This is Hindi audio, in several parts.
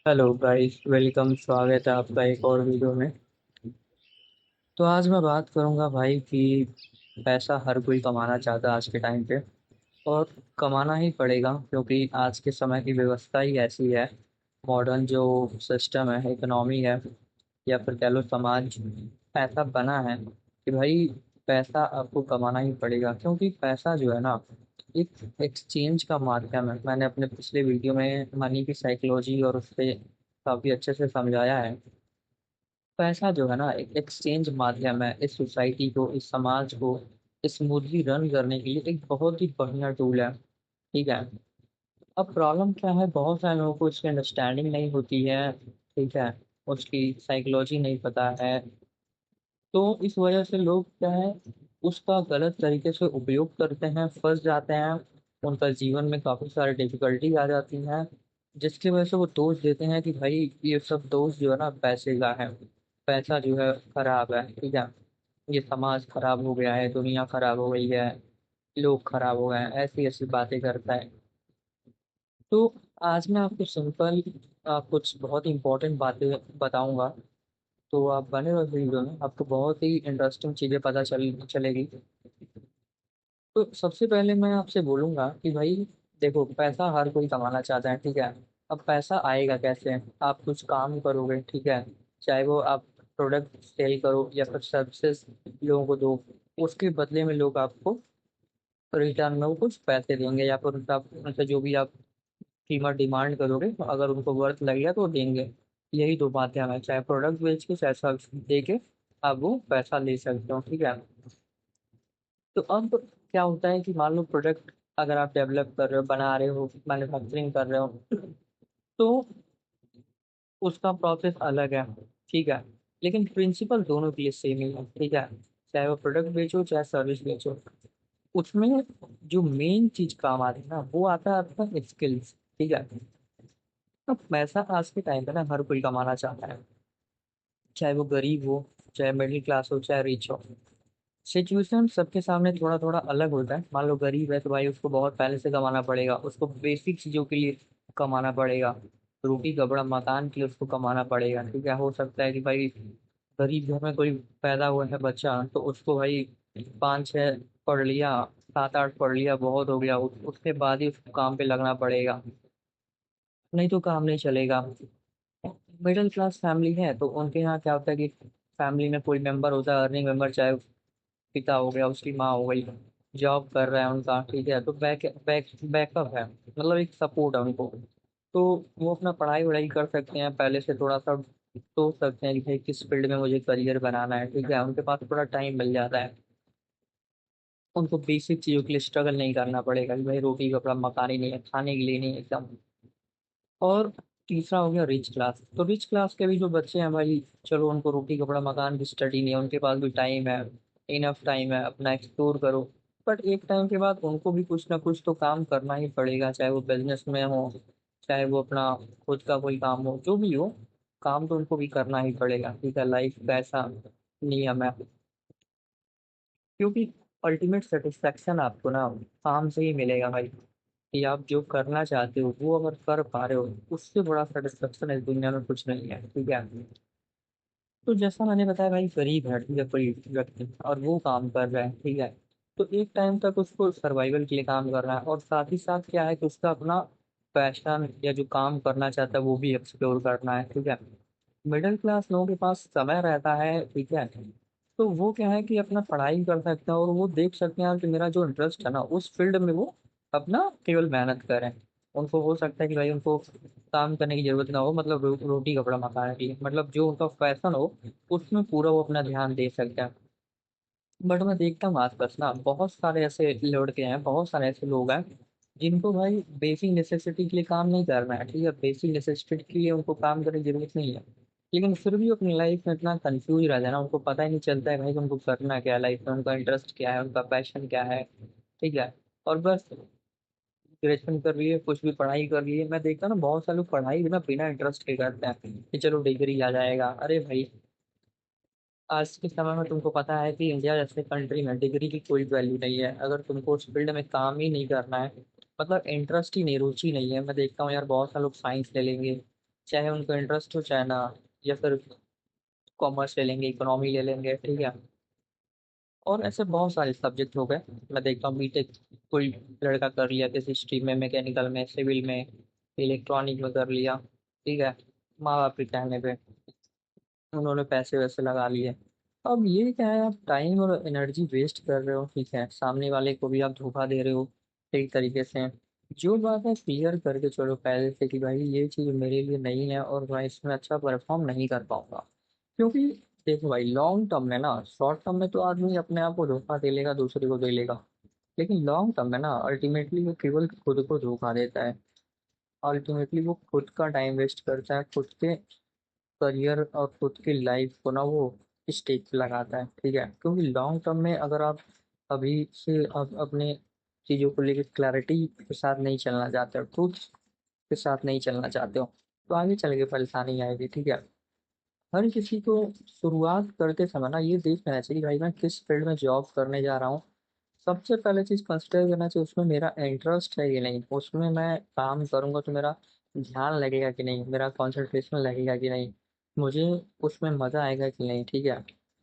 Hello guys, welcome. स्वागत है आपका एक और वीडियो में। तो आज मैं बात करूंगा भाई कि पैसा हर कोई कमाना चाहता है आज के टाइम पे। और कमाना ही पड़ेगा क्योंकि आज के समय की व्यवस्था ही ऐसी है। मॉडर्न जो सिस्टम है, इकोनॉमी है, या फिर कह लो समाज ऐसा बना है कि भाई पैसा आपको कमाना ही पड़ेगा, क्योंकि पैसा जो है ना, एक एक्सचेंज का माध्यम है। मैंने अपने पिछले वीडियो में मनी की साइकोलॉजी और उससे काफी अच्छे से समझाया है। पैसा जो है ना, एक एक्सचेंज माध्यम है। इस सोसाइटी को, इस समाज को स्मूथली रन करने के लिए एक बहुत ही बढ़िया टूल है। ठीक है। अब प्रॉब्लम क्या है, बहुत सारे लोगों को इसकी अंडरस्टैंडिंग नहीं होती है। ठीक है। उसकी साइकोलॉजी नहीं पता है। तो इस वजह से लोग क्या है, उसका गलत तरीके से उपयोग करते हैं, फंस जाते हैं। उनका जीवन में काफी सारी डिफिकल्टी आ जाती हैं, जिसकी वजह से वो दोष देते हैं कि भाई ये सब दोष जो है ना पैसे का है। पैसा जो है खराब है। ठीक है। ये समाज खराब हो गया है, दुनिया खराब हो गई है, लोग खराब हो गए हैं, ऐसी ऐसी बातें करता है। तो आज मैं आपको सिंपल कुछ बहुत इंपॉर्टेंट बातें बताऊंगा। तो आप बने रहो वीडियो में, आपको बहुत ही इंटरेस्टिंग चीज़ें पता चलेगी। तो सबसे पहले मैं आपसे बोलूंगा कि भाई देखो, पैसा हर कोई कमाना चाहता है। ठीक है। अब पैसा आएगा कैसे? आप कुछ काम करोगे। ठीक है। चाहे वो आप प्रोडक्ट सेल करो या फिर सर्विसेज लोगों को दो, उसके बदले में लोग आपको रिटर्न में वो कुछ पैसे देंगे, या फिर उनसे जो भी आप कीमत डिमांड करोगे, तो अगर उनको वर्थ लगेगा तो वो देंगे। यही दो माध्यम है, चाहे प्रोडक्ट बेच के चाहे सर्विस दे के आप वो पैसा ले सकते हो। ठीक है। तो अब क्या होता है कि मान लो प्रोडक्ट अगर आप डेवलप कर रहे हो, बना रहे हो, मैन्युफैक्चरिंग कर रहे हो, तो उसका प्रोसेस अलग है। ठीक है। लेकिन प्रिंसिपल दोनों के लिए सेम ही है। ठीक है। चाहे वो प्रोडक्ट बेचो चाहे सर्विस बेचो, उसमें जो मेन चीज काम आती है ना, वो आता है आपका स्किल्स। ठीक है। अब पैसा आज के टाइम पे ना हर कोई कमाना चाहता है, चाहे वो गरीब हो, चाहे मिडिल क्लास हो, चाहे रिच हो। सिचुएशन सबके सामने थोड़ा थोड़ा अलग होता है। मान लो गरीब है तो भाई उसको बहुत पहले से कमाना पड़ेगा, उसको बेसिक चीजों के लिए कमाना पड़ेगा। रोटी कपड़ा मकान के लिए उसको कमाना पड़ेगा। ठीक है। हो सकता है कि भाई गरीब घर में कोई पैदा हुआ है बच्चा, तो उसको भाई पाँच छः पढ़ लिया, सात आठ पढ़ लिया बहुत हो गया, उसके बाद ही उसको काम पे लगना पड़ेगा, नहीं तो काम नहीं चलेगा। मिडिल क्लास फैमिली है तो उनके यहाँ क्या होता है कि फैमिली में कोई मेंबर होता है, अर्निंग मेंबर, चाहे पिता हो गया, उसकी माँ हो गई, जॉब कर रहा है उनका। ठीक है। तो बैकअप है, मतलब एक सपोर्ट है उनको। तो वो अपना पढ़ाई वढ़ाई कर सकते हैं, पहले से थोड़ा सा सोच सकते हैं कि भाई किस फील्ड में मुझे करियर बनाना है। ठीक है। उनके पास थोड़ा टाइम मिल जाता है, उनको बेसिक चीज़ों के लिए स्ट्रगल नहीं करना पड़ेगा कि भाई रोटी कपड़ा मकान ही नहीं है, खाने के लिए नहीं है एकदम। और तीसरा हो गया रिच क्लास। तो रिच क्लास के भी जो बच्चे हैं भाई, चलो उनको रोटी कपड़ा मकान की स्टडी नहीं है, उनके पास भी टाइम है, इनफ टाइम है, अपना एक्सप्लोर करो। बट एक टाइम के बाद उनको भी कुछ ना कुछ तो काम करना ही पड़ेगा, चाहे वो बिजनेस में हो, चाहे वो अपना खुद का कोई काम हो, जो भी हो, काम तो उनको भी करना ही पड़ेगा। ठीक है। लाइफ का ऐसा नियम है, क्योंकि अल्टीमेट सेटिस्फेक्शन आपको ना काम से ही मिलेगा भाई। कि आप जो करना चाहते हो वो अगर कर पा रहे हो, उससे बड़ा सेटिस्फेक्शन इस दुनिया में कुछ नहीं है। ठीक है। तो जैसा मैंने बताया भाई, गरीब है, ठीक है, कोई व्यक्ति, और वो काम कर रहा है। ठीक है। तो एक टाइम तक उसको सर्वाइवल के लिए काम कर रहा है, और साथ ही साथ क्या है कि उसका अपना पैशन या जो काम करना चाहता है वो भी एक्सप्लोर करना है। ठीक है। मिडिल क्लास लोगों के पास समय रहता है। ठीक है। तो वो क्या है कि अपना पढ़ाई कर सकते हैं, और वो देख सकते हैं कि मेरा जो इंटरेस्ट है ना उस फील्ड में वो अपना केवल मेहनत करें। उनको हो सकता है कि भाई उनको काम करने की जरूरत ना हो, मतलब रोटी कपड़ा मकान की, मतलब जो उनका पैशन हो उसमें पूरा वो अपना ध्यान दे सकते हैं। बट मैं देखता हूँ आसपास ना बहुत सारे ऐसे लड़के हैं, बहुत सारे ऐसे लोग हैं जिनको भाई बेसिक नेसेसिटी के लिए काम नहीं करना है। ठीक है। बेसिक नेसेसिटी के लिए उनको काम करने की जरूरत नहीं है, लेकिन फिर भी अपनी लाइफ में इतना कंफ्यूज रह जाना, उनको पता ही नहीं चलता है भाई कि उनको करना क्या है लाइफ में, उनका इंटरेस्ट क्या है, उनका पैशन क्या है। ठीक है। और बस ग्रेजुएशन कर रही है, कुछ भी पढ़ाई कर रही है, मैं देखता हूँ ना बहुत सारे लोग पढ़ाई बिना बिना इंटरेस्ट के करते हैं कि चलो डिग्री आ जाएगा। अरे भाई, आज के समय में तुमको पता है कि इंडिया जैसे कंट्री में डिग्री की कोई वैल्यू नहीं है अगर तुमको उस फील्ड में काम ही नहीं करना है, मतलब इंटरेस्ट ही नहीं, रुचि नहीं है। मैं देखता हूँ यार बहुत सारे लोग साइंस ले लेंगे, चाहे उनको इंटरेस्ट हो चाहे ना, या फिर कॉमर्स ले लेंगे, इकोनॉमी ले लेंगे, ठीक है। और ऐसे बहुत सारे सब्जेक्ट हो गए। मैं देखता हूँ बीटेक कोई लड़का कर लिया किसी स्ट्रीम में, मैकेनिकल में, सिविल में, इलेक्ट्रॉनिक में कर लिया, ठीक है। माँ बाप के कहने पे उन्होंने पैसे वैसे लगा लिए। अब ये क्या है, आप टाइम और एनर्जी वेस्ट कर रहे हो, ठीक है, सामने वाले को भी आप धोखा दे रहे हो एक तरीके से। जो बात है क्लियर करके चलो पहले से कि भाई ये चीज़ मेरे लिए नहीं है और मैं इसमें अच्छा परफॉर्म नहीं कर पाऊंगा। क्योंकि देखो भाई, लॉन्ग टर्म में ना, शॉर्ट टर्म में तो आदमी अपने आप को धोखा दे लेगा, दूसरे को दे लेगा, लेकिन लॉन्ग टर्म में ना अल्टीमेटली वो केवल खुद को धोखा देता है। अल्टीमेटली वो खुद का टाइम वेस्ट करता है, खुद के करियर और खुद की लाइफ को ना वो स्टेक पे लगाता है, ठीक है। क्योंकि लॉन्ग टर्म में अगर आप अभी से अपने चीज़ों को लेकर क्लैरिटी के साथ नहीं चलना चाहते हो, ट्रूथ के साथ नहीं चलना चाहते हो, तो आगे चल के परेशानी आएगी, ठीक है। हर किसी को शुरुआत करते समय ना ये देख लेना चाहिए कि भाई मैं किस फील्ड में जॉब करने जा रहा हूँ। सबसे पहले चीज़ कंसिडर करना चाहिए उसमें मेरा इंटरेस्ट है कि नहीं, उसमें मैं काम करूँगा तो मेरा ध्यान लगेगा कि नहीं, मेरा कंसंट्रेशन लगेगा कि नहीं, मुझे उसमें मज़ा आएगा कि नहीं, ठीक है।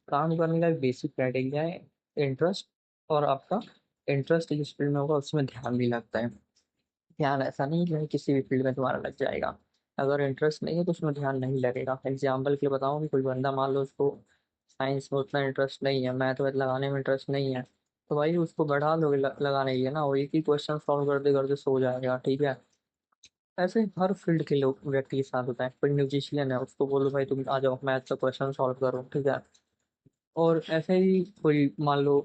काम करने का बेसिक क्राइटेरिया है इंटरेस्ट, और आपका इंटरेस्ट जिस फील्ड में होगा उसमें ध्यान भी लगता है। ध्यान ऐसा नहीं है कि भाई किसी भी फील्ड में तुम्हारा लग जाएगा, अगर इंटरेस्ट नहीं है तो उसमें ध्यान नहीं लगेगा। एग्जाम्पल के लिए बताऊँ कि कोई बंदा मान लो उसको साइंस में उतना इंटरेस्ट नहीं है, मैथ वैथ लगाने में इंटरेस्ट नहीं है, तो भाई उसको बढ़ा लोगे लगाने के लिए ना, वो एक ही क्वेश्चन सॉल्व करते करते सो जाएगा, ठीक है। ऐसे हर फील्ड के लोग व्यक्ति के साथ होता है। कोई म्यूजिशियन है, उसको बोलो भाई तुम आ जाओ मैथ का क्वेश्चन सॉल्व करो, ठीक है। और ऐसे ही कोई मान लो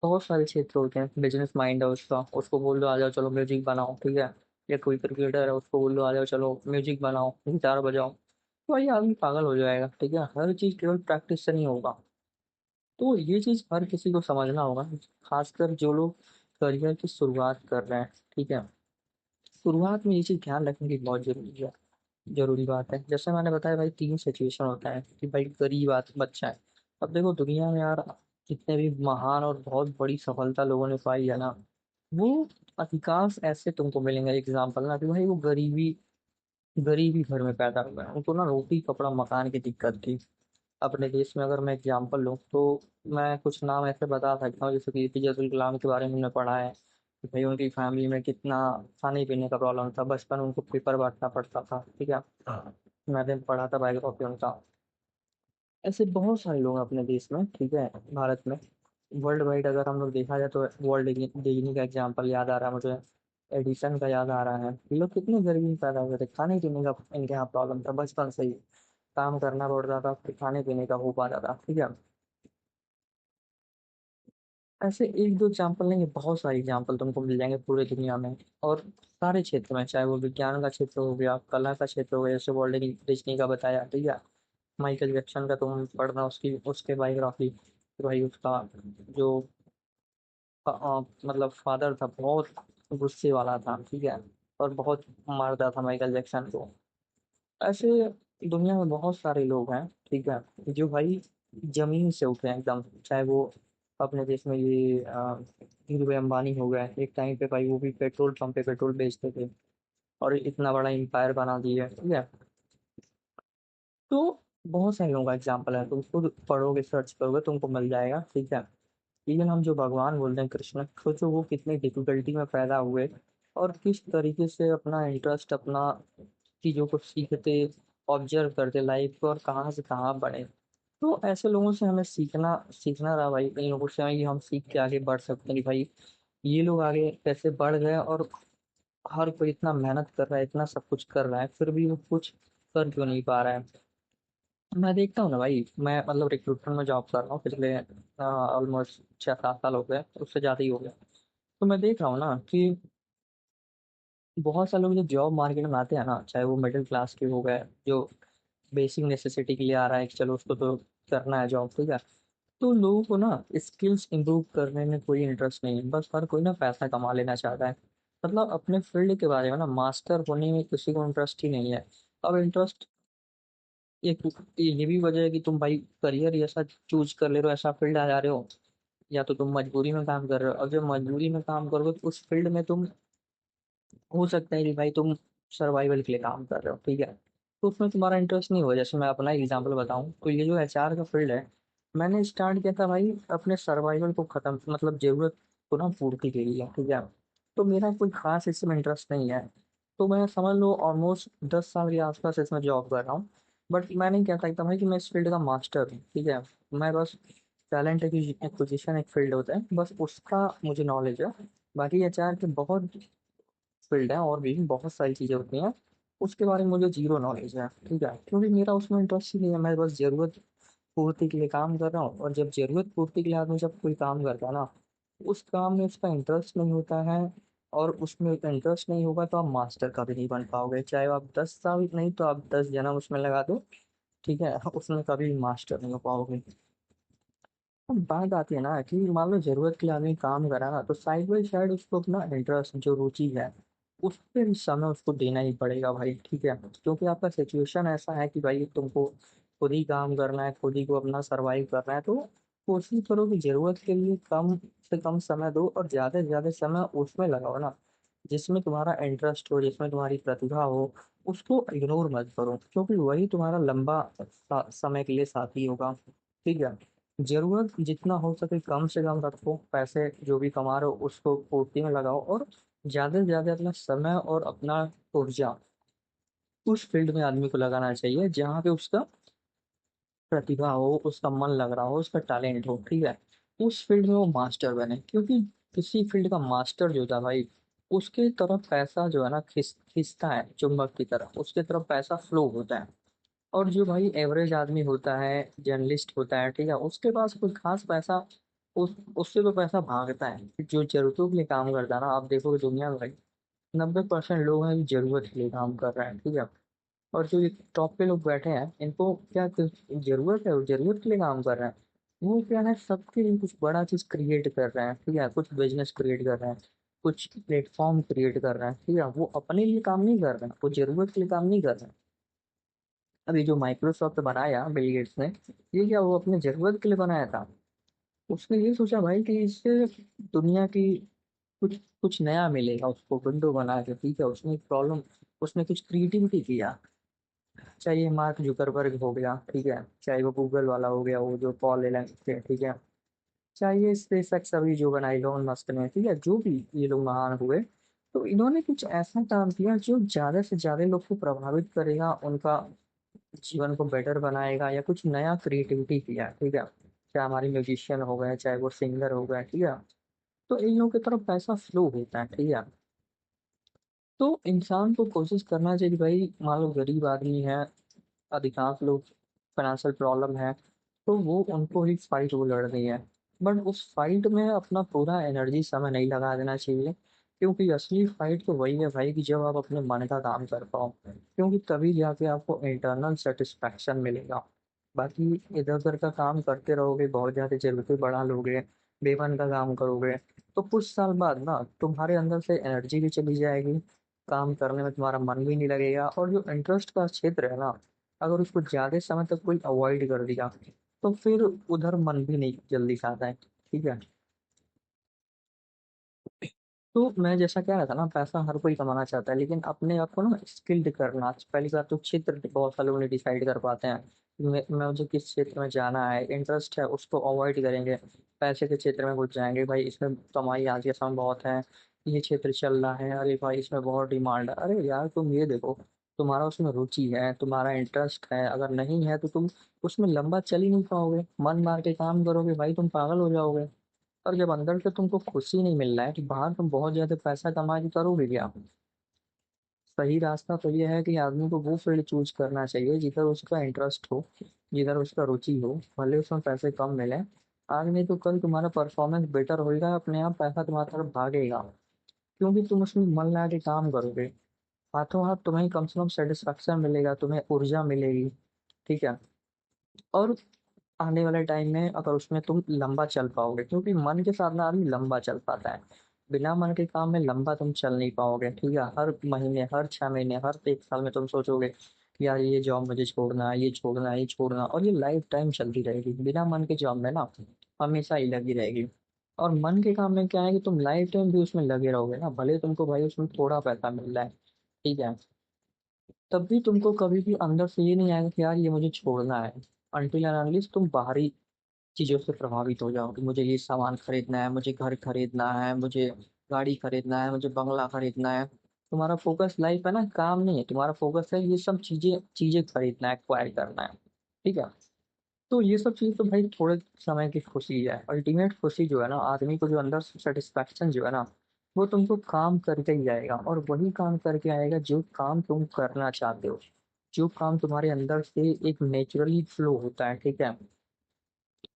बहुत सारे क्षेत्र होते हैं, बिजनेस माइंड है उसका, उसको बोल दो आ जाओ चलो म्यूजिक बनाओ, ठीक है। या कोई क्रिकेटर है, उसको बोल दो आ जाओ चलो म्यूजिक बनाओ, गिटार बजाओ, तो भाई आदमी पागल हो जाएगा, ठीक है। हर चीज केवल प्रैक्टिस से नहीं होगा। तो ये चीज हर किसी को समझना होगा, खासकर जो लोग करियर की शुरुआत कर रहे हैं, ठीक है। शुरुआत में ये चीज ध्यान रखने की बहुत जरूरी है, जरूरी बात है। जैसे मैंने बताया भाई, तीन सिचुएशन होता है कि भाई गरीब बच्चा है। अब देखो दुनिया में यार जितने भी महान और बहुत बड़ी सफलता लोगों ने पाई है ना, वो अधिकांश ऐसे तुमको मिलेंगे एग्जाम्पल ना कि भाई वो गरीबी घर में पैदा हुए हैं, उनको ना रोटी कपड़ा मकान की दिक्कत थी। अपने देश में अगर मैं एग्जाम्पल लूँ तो मैं कुछ नाम ऐसे बता सकता हूँ, जैसे कि एपीजे अब्दुल कलाम के बारे में हमने पढ़ा है कि भाई उनकी फैमिली में कितना खाने पीने का प्रॉब्लम था, बचपन में उनको पेपर बांटना पड़ता था, ठीक है। मैंने पढ़ा था बायोग्राफी उनका। ऐसे बहुत सारे लोग हैं अपने देश में, ठीक है, भारत में। वर्ल्ड वाइड अगर हम लोग देखा जाए तो वर्ल्ड डिज्नी का एग्जाम्पल याद आ रहा है मुझे, एडिसन का याद आ रहा है। ये लोग कितने गरीबी में पैदा हुए थे, खाने पीने का इनके यहाँ प्रॉब्लम था, बचपन से ही काम करना पड़ता था, फिर खाने पीने का हो पाता था, ठीक है। ऐसे एक दो एग्जाम्पल नहीं है, बहुत सारे एग्जाम्पल तुमको मिल जाएंगे पूरे दुनिया में। और सारे क्षेत्र में, चाहे वो विज्ञान का क्षेत्र हो गया, कला का क्षेत्र हो गया, जैसे वर्ल्ड डिज्नी का बताया, ठीक है। माइकल जैक्सन का तुम पढ़ना उसकी उसके बायोग्राफी, भाई उसका जो मतलब फादर था बहुत गुस्से वाला था, ठीक है, और बहुत मारता था माइकल जैक्सन को। ऐसे दुनिया में बहुत सारे लोग हैं, ठीक है, जो भाई जमीन से उठे हैं एकदम। चाहे वो अपने देश में ये धीरू भाई अंबानी हो गए, एक टाइम पे भाई वो भी पेट्रोल पंप पे पेट्रोल बेचते थे और इतना बड़ा एम्पायर बना दिया, ठीक है। तो बहुत सारे लोगों का एग्जाम्पल है, तुम खुद पढ़ोगे सर्च करोगे तुमको मिल जाएगा, ठीक है। इवन हम जो भगवान बोलते हैं कृष्ण, सोचो वो कितनी डिफिकल्टी में पैदा हुए और किस तरीके से अपना इंटरेस्ट, अपना चीज़ों को सीखते, ऑब्जर्व करते लाइफ को, और कहाँ से कहाँ बढ़े। तो ऐसे लोगों से हमें सीखना सीखना रहा भाई, इन लोगों से हमें कि हम सीख के आगे बढ़ सकते हैं कि भाई ये लोग आगे कैसे बढ़ गए, और हर कोई इतना मेहनत कर रहा है, इतना सब कुछ कर रहा है, फिर भी वो कुछ कर क्यों नहीं पा रहा है। मैं देखता हूँ ना भाई, मैं मतलब रिक्रूटमेंट में जॉब कर रहा हूँ पिछले ऑलमोस्ट 6-7 साल हो गए, उससे ज़्यादा ही हो गया। तो मैं देख रहा हूँ ना कि बहुत सारे लोग जो जॉब मार्केट में आते हैं ना, चाहे वो मिडिल क्लास के हो गए, जो बेसिक नेसेसिटी के लिए आ रहा है कि चलो उसको तो करना है जॉब, ठीक है। तो लोगों को ना स्किल्स इंप्रूव करने में कोई इंटरेस्ट नहीं है, बस हर कोई ना पैसा कमा लेना चाहता है। मतलब अपने फील्ड के बारे में ना मास्टर होने में किसी को इंटरेस्ट ही नहीं है। अब इंटरेस्ट एक ये भी वजह है कि तुम भाई करियर ऐसा चूज कर ले रहे हो, ऐसा फील्ड आ जा रहे हो, या तो तुम मजबूरी में काम कर रहे हो। अब जब मजबूरी में काम करोगे तो उस फील्ड में तुम, हो सकता है कि भाई तुम सर्वाइवल के लिए काम कर रहे हो, ठीक है, तो उसमें तुम्हारा इंटरेस्ट नहीं होगा। जैसे मैं अपना एग्जांपल बताऊं तो ये जो एचआर का फील्ड है, मैंने स्टार्ट किया था भाई अपने सर्वाइवल को खत्म, मतलब जरूरत को ना पूर्ति के लिए, ठीक है। तो मेरा कोई खास इसमें इंटरेस्ट नहीं है। तो मैं समझ लो ऑलमोस्ट 10 साल के आसपास इसमें जॉब कर रहा हूँ। बट मैं नहीं कह सकता भाई कि मैं इस फील्ड का मास्टर हूँ, ठीक है। मैं बस टैलेंट एक्विजिशन एक फील्ड होता है, बस उसका मुझे नॉलेज है। बाकी एचआर के बहुत फील्ड है और भी बहुत सारी चीजें होती हैं, उसके बारे में मुझे जीरो नॉलेज है, ठीक है, क्योंकि मेरा उसमें इंटरेस्ट ही नहीं है। मैं बस जरूरत पूर्ति के लिए काम कर रहा हूँ, और जब जरूरत पूर्ति के लिए आदमी जब कोई काम करता है ना, उस काम में उसका इंटरेस्ट नहीं होता है, और उसमें इंटरेस्ट नहीं होगा तो आप मास्टर कभी नहीं बन पाओगे, चाहे आप 10 साल नहीं तो आप 10 जन्म उसमें लगा दो, ठीक है, उसमें कभी मास्टर नहीं हो पाओगे। अब बात आती है ना कि मान लो जरूरत के लिए आदमी काम करा ना, तो साइड बाई साइड उसको अपना इंटरेस्ट जो रुचि है उस पर भी समय उसको देना ही पड़ेगा भाई, ठीक है। क्योंकि आपका सिचुएशन ऐसा है कि भाई तुमको खुद ही काम करना है, खुद ही को अपना सरवाइव करना है, तो कोशिश करो कि जरूरत के लिए कम से कम समय दो और ज्यादा से ज्यादा समय उसमें लगाओ ना जिसमें तुम्हारा इंटरेस्ट हो, जिसमें तुम्हारी प्रतिभा हो। उसको इग्नोर मत करो, क्योंकि वही तुम्हारा लंबा समय के लिए साथी होगा, ठीक है। जरूरत जितना हो सके कम से कम रखो, पैसे जो भी कमा रहे हो उसको पूर्ति में लगाओ, और ज्यादा से ज्यादा अपना समय और अपना ऊर्जा उस फील्ड में आदमी को लगाना चाहिए जहाँ पे उसका प्रतिभा हो, उसका मन लग रहा हो, उसका टैलेंट हो, ठीक है। उस फील्ड में वो मास्टर बने, क्योंकि किसी फील्ड का मास्टर जो था भाई, उसके तरफ पैसा जो है ना खिंचता है, चुंबक की तरफ उसके तरफ पैसा फ्लो होता है। और जो भाई एवरेज आदमी होता है, जर्नलिस्ट होता है, ठीक है, उसके पास कोई खास पैसा उससे तो पैसा भागता है। जो जरूरतों के लिए काम करता है ना, आप देखोगे दुनिया में भाई 90% लोग हैं जो जरूरत के लिए काम कर रहे हैं, ठीक है। और जो ये टॉप पे लोग बैठे हैं इनको क्या कुछ जरूरत है, वो जरूरत के लिए काम कर रहे हैं। वो क्या है, सबके लिए कुछ बड़ा चीज क्रिएट कर रहे हैं, ठीक है, कुछ बिजनेस क्रिएट कर रहे हैं, कुछ प्लेटफॉर्म क्रिएट कर रहे हैं, ठीक है। वो अपने लिए काम नहीं कर रहे हैं, वो जरूरत के लिए काम नहीं कर रहे हैं। अभी जो माइक्रोसॉफ्ट बनाया बिल गेट्स ने, ये क्या वो अपने जरूरत के लिए बनाया था? उसने ये सोचा भाई कि इससे दुनिया की कुछ कुछ नया मिलेगा उसको, विंडो बना के, ठीक है। उसने एक प्रॉब्लम, उसने कुछ क्रिएटिविटी किया। चाहे ये मार्क जुकरबर्ग हो गया, ठीक है, चाहे वो गूगल वाला हो गया, वो जो पॉल एलन थे, ठीक है, चाहे ये स्पेसएक्स अभी जो बनाई इलॉन मस्क ने, ठीक है, जो भी ये लोग महान हुए, तो इन्होंने कुछ ऐसा काम किया जो ज्यादा से ज्यादा लोग को प्रभावित करेगा, उनका जीवन को बेटर बनाएगा, या कुछ नया क्रिएटिविटी किया, ठीक है। चाहे हमारे म्यूजिशियन हो गए, चाहे वो सिंगर हो गए, ठीक है, तो इन लोगों की तरफ पैसा फ्लो होता है, ठीक है। तो इंसान को कोशिश करना चाहिए कि भाई मान लो गरीब आदमी है, अधिकांश लोग फाइनेंशियल प्रॉब्लम है, तो वो उनको ही फाइट वो लड़ रही है। बट उस फाइट में अपना पूरा एनर्जी समय नहीं लगा देना चाहिए, क्योंकि असली फाइट तो वही है भाई कि जब आप अपने मन का काम कर पाओ, क्योंकि तभी जाके आपको इंटरनल सेटिस्फैक्शन मिलेगा। बाकी इधर उधर का काम करते रहोगे, बहुत ज़्यादा जरूरतें बढ़ा लोगे, बेमन का काम करोगे, तो कुछ साल बाद ना तुम्हारे अंदर से एनर्जी भी चली जाएगी, काम करने में तुम्हारा मन भी नहीं लगेगा, और जो इंटरेस्ट का क्षेत्र है ना, अगर उसको ज्यादा समय तक कोई अवॉइड कर दिया तो फिर उधर मन भी नहीं जल्दी से आता है, ठीक है। तो मैं जैसा कह रहा था ना, पैसा हर कोई कमाना चाहता है, लेकिन अपने आप को ना स्किल्ड करना, पहली बात तो क्षेत्र बहुत सारे लोग डिसाइड कर पाते हैं कि मैं मुझे किस क्षेत्र में जाना है, इंटरेस्ट है उसको अवॉइड करेंगे, पैसे के क्षेत्र में घुस जाएंगे, भाई इसमें कमाई आज के समय बहुत है, ये क्षेत्र चल रहा है, अरे भाई इसमें बहुत डिमांड है। अरे यार तुम ये देखो, तुम्हारा उसमें रुचि है, तुम्हारा इंटरेस्ट है, अगर नहीं है तो तुम उसमें लंबा चल ही नहीं पाओगे, मन मार के काम करोगे भाई तुम पागल हो जाओगे। और जब अंदर से तुमको खुशी नहीं मिल रहा है, तो बाहर तुम बहुत ज्यादा पैसा कमा के करोगे क्या? सही रास्ता तो ये है कि आदमी को वो फील्ड चूज करना चाहिए जिधर उसका इंटरेस्ट हो, जिधर उसका रुचि हो, भले उसमें पैसे कम मिले। आज नहीं तो कल तुम्हारा परफॉर्मेंस बेटर होएगा, अपने आप पैसा तुम्हारी तरफ भागेगा, क्योंकि तुम उसमें मन लगा के काम करोगे। हाथों हाथ तुम्हें कम से कम सेटिस्फेक्शन मिलेगा, तुम्हें ऊर्जा मिलेगी, ठीक है। और आने वाले टाइम में अगर उसमें तुम लंबा चल पाओगे, क्योंकि मन के साथ ना आदमी लंबा चल पाता है, बिना मन के काम में लंबा तुम चल नहीं पाओगे, ठीक है। हर महीने, हर 6 महीने, हर 1 साल में तुम सोचोगे कि यार ये जॉब मुझे छोड़ना है, ये छोड़ना है, ये छोड़ना, और ये लाइफ टाइम चलती रहेगी। बिना मन के जॉब में ना हमेशा ही लगी रहेगी। और मन के काम में क्या है कि तुम लाइफ टाइम भी उसमें लगे रहोगे ना, भले तुमको भाई उसमें थोड़ा पैसा मिल रहा है, ठीक है। तब भी तुमको कभी भी अंदर से ये नहीं आएगा कि यार ये मुझे छोड़ना है, अनटिल एंड अनलेस तुम बाहरी चीजों से प्रभावित हो जाओ कि मुझे ये सामान खरीदना है, मुझे घर खरीदना है, मुझे गाड़ी खरीदना है, मुझे बंगला खरीदना है। तुम्हारा फोकस लाइफ है ना, काम नहीं है, तुम्हारा फोकस है ये सब चीजें चीजें खरीदना है, एक्वायर करना है। ठीक है। तो ये सब चीज तो भाई थोड़े समय की खुशी है, अल्टीमेट खुशी जो है ना आदमी को, जो अंदर सेटिस्फैक्शन जो है ना, वो तुमको काम करके ही आएगा, और वही काम करके आएगा जो काम तुम करना चाहते हो, जो काम तुम्हारे अंदर से एक नेचुरली फ्लो होता है। ठीक है।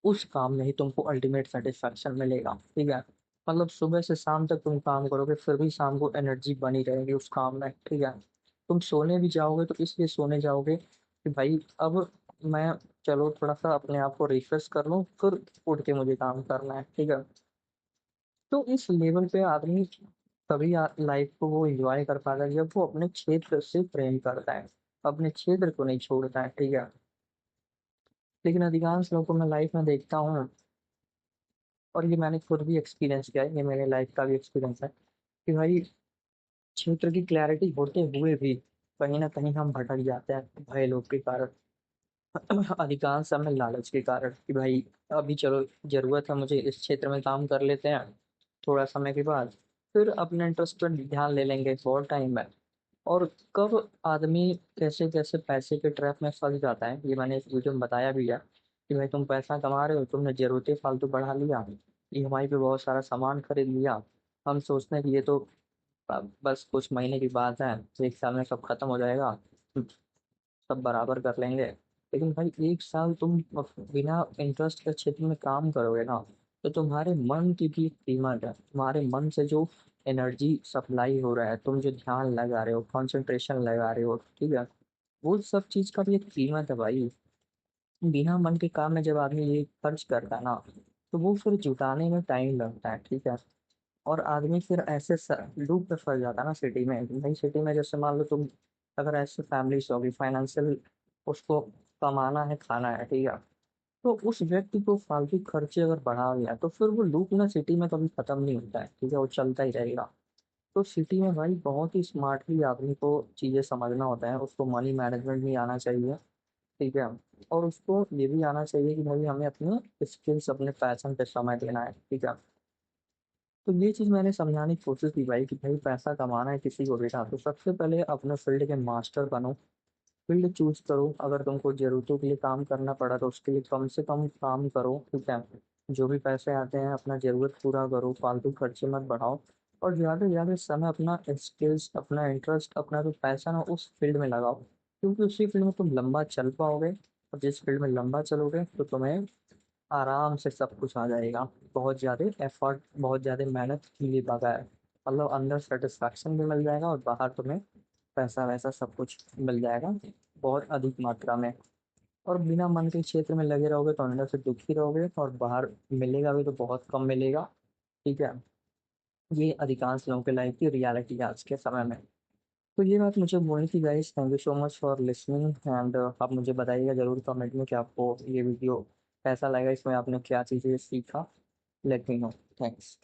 उस काम में ही तुमको अल्टीमेट सेटिस्फैक्शन मिलेगा। ठीक है। मतलब सुबह से शाम तक तुम काम करोगे फिर भी शाम को एनर्जी बनी रहेगी उस काम में। ठीक है। तुम सोने भी जाओगे तो इसलिए सोने जाओगे कि भाई अब मैं, चलो थोड़ा सा अपने आप को रिफ्रेश कर लूँ, फिर उठ के मुझे काम करना है। ठीक है। तो इस लेवल पे आदमी तभी लाइफ को वो एंजॉय कर पाता है जब वो अपने क्षेत्र से प्रेम करता है, अपने क्षेत्र को नहीं छोड़ता है। ठीक है। लेकिन अधिकांश लोगों को मैं लाइफ में देखता हूँ, और ये मैंने खुद भी एक्सपीरियंस किया है, ये मेरे लाइफ का भी एक्सपीरियंस है, कि भाई क्षेत्र की क्लैरिटी होते हुए भी कहीं ना कहीं हम भटक जाते हैं भय लोग के कारण। अधिकांश समय लालच के कारण कि भाई अभी चलो जरूरत है मुझे, इस क्षेत्र में काम कर लेते हैं, थोड़ा समय के बाद फिर अपने इंटरेस्ट पर ध्यान ले लेंगे, बहुत टाइम है। और कब आदमी कैसे कैसे पैसे के ट्रैप में फंस जाता है, ये मैंने इस वीडियो में बताया भी है कि भाई तुम पैसा कमा रहे हो, तुमने जरूरतें फालतू बढ़ा लिया, ईएमआई पे बहुत सारा सामान खरीद लिया। हम सोचते हैं कि ये तो बस कुछ महीने की बात है, 1 साल में सब खत्म हो जाएगा, सब बराबर कर लेंगे। लेकिन भाई 1 साल तुम बिना इंटरेस्ट के क्षेत्र में काम करोगे ना, तो तुम्हारे मन की भी कीमत है, तुम्हारे मन से जो एनर्जी सप्लाई हो रहा है, तुम जो ध्यान लगा रहे हो, कंसंट्रेशन लगा रहे हो। ठीक है। वो सब चीज का भी एक कीमत है भाई। बिना मन के काम में जब आदमी ये खर्च करता है ना, तो वो फिर जुटाने में टाइम लगता है। ठीक है। और आदमी फिर ऐसे लूप पे फंस जाता है ना सिटी में, भाई सिटी में जैसे मान लो तुम, अगर ऐसे फैमिली होगी फाइनेंशियल, उसको कमाना है, खाना है। ठीक है। तो उस व्यक्ति को फालतू खर्चे अगर बढ़ा दिया तो फिर वो लूप ना सिटी में कभी खत्म नहीं होता है। ठीक है। वो चलता ही रहेगा। तो सिटी में भाई बहुत ही स्मार्टली आदमी को चीजें समझना होता है, उसको मनी मैनेजमेंट भी आना चाहिए। ठीक है। और उसको ये भी आना चाहिए कि भाई हमें अपने स्किल्स, अपने पैशन पे समय देना है। ठीक है। तो ये चीज मैंने समझाने की कोशिश की भाई कि भाई पैसा कमाना है किसी को भी था तो सबसे पहले अपने फील्ड के मास्टर बनो, फील्ड चूज करो, अगर तुमको जरूरतों के लिए काम करना पड़ा तो उसके लिए कम से कम काम करो। ठीक है। जो भी पैसे आते हैं अपना जरूरत पूरा करो, फालतू खर्चे मत बढ़ाओ, और ज्यादा से ज्यादा समय अपना स्किल्स, अपना इंटरेस्ट, अपना जो पैसा ना उस फील्ड में लगाओ, क्योंकि उसी फील्ड में तुम लंबा चल पाओगे। और जिस फील्ड में लंबा चलोगे तो तुम्हें आराम से सब कुछ आ जाएगा, बहुत ज़्यादा एफर्ट, बहुत ज़्यादा मेहनत की लिए बगैर, मतलब अंदर सेटिस्फैक्शन भी मिल जाएगा और बाहर तुम्हें पैसा वैसा सब कुछ मिल जाएगा बहुत अधिक मात्रा में। और बिना मन के क्षेत्र में लगे रहोगे तो अंदर से दुखी रहोगे, और बाहर मिलेगा भी तो बहुत कम मिलेगा। ठीक है। ये अधिकांश लोगों के लाइफ की रियलिटी है आज के समय में। तो ये बात मुझे बोलनी थी guys, thank you so much for listening and आप मुझे बताइएगा जरूर कमेंट में कि आपको ये वीडियो कैसा लगा, इसमें आपने क्या चीज़ें सीखा। Let me know. थैंक्स।